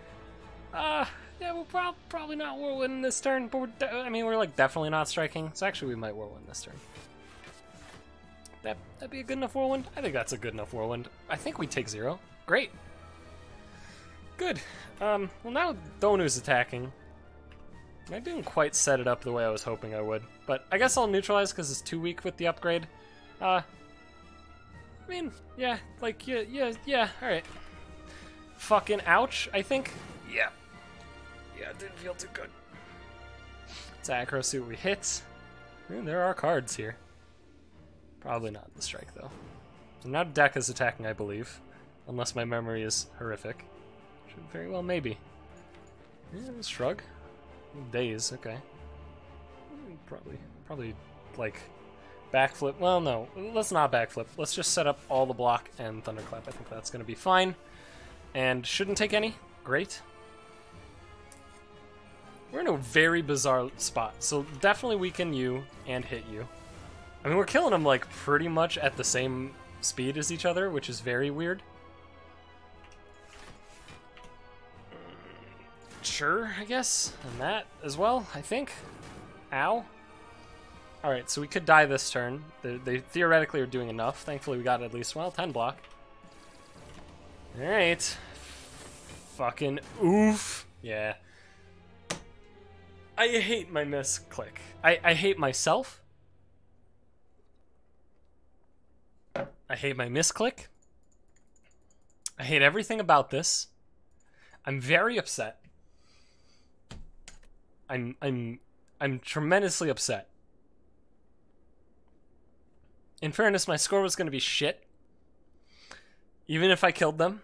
Yeah, we'll probably not whirlwind this turn, but we're like definitely not striking. So actually, we might whirlwind this turn. That'd be a good enough whirlwind. I think that's a good enough whirlwind. I think we take 0. Great. Good. Well, now Donu's attacking. I didn't quite set it up the way I was hoping I would, but I guess I'll neutralize because it's too weak with the upgrade. I mean, yeah, like, yeah, alright. Fucking ouch, I think. Yeah. Yeah, it didn't feel too good. Let's aggro, see what we hit. There are cards here. Probably not the strike, though. So now Deka's attacking, I believe. Unless my memory is horrific. Should very well, maybe. Yeah, shrug. Daze, okay. Probably, like, backflip. Well, no, let's not backflip. Let's just set up all the block and thunderclap. I think that's going to be fine. And shouldn't take any. Great. We're in a very bizarre spot, so definitely weaken you and hit you. I mean, we're killing them, like, pretty much at the same speed as each other, which is very weird. Sure, I guess. And that as well, I think. Ow. Alright, so we could die this turn. They theoretically are doing enough. Thankfully, we got at least, well, 10 block. Alright. Fucking oof. Yeah. I hate my misclick. I hate myself. I hate my misclick. I hate everything about this. I'm very upset. I'm tremendously upset. In fairness, my score was going to be shit. Even if I killed them.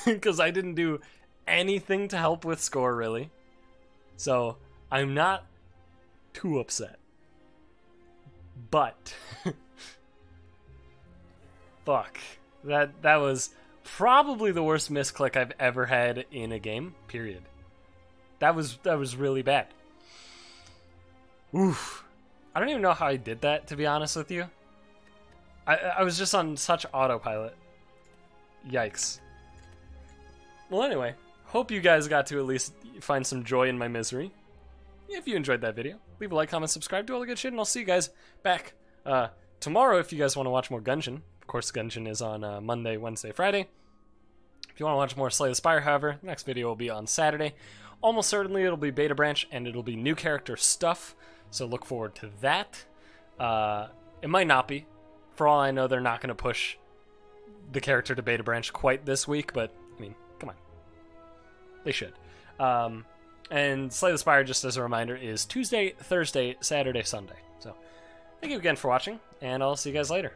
Because I didn't do anything to help with score, really. So, I'm not too upset. But... fuck. That was probably the worst misclick I've ever had in a game, period. That was really bad. Oof. I don't even know how I did that, to be honest with you. I was just on such autopilot. Yikes. Well, anyway, hope you guys got to at least find some joy in my misery. If you enjoyed that video, leave a like, comment, subscribe, do all the good shit, and I'll see you guys back tomorrow if you guys want to watch more Gungeon. Of course, Gungeon is on Monday, Wednesday, Friday. If you want to watch more Slay the Spire, however, the next video will be on Saturday. Almost certainly it'll be Beta Branch, and it'll be new character stuff, so look forward to that. It might not be. For all I know, they're not going to push the character to Beta Branch quite this week, but, I mean, come on. They should. And Slay the Spire, just as a reminder, is Tuesday, Thursday, Saturday, Sunday. So, thank you again for watching, and I'll see you guys later.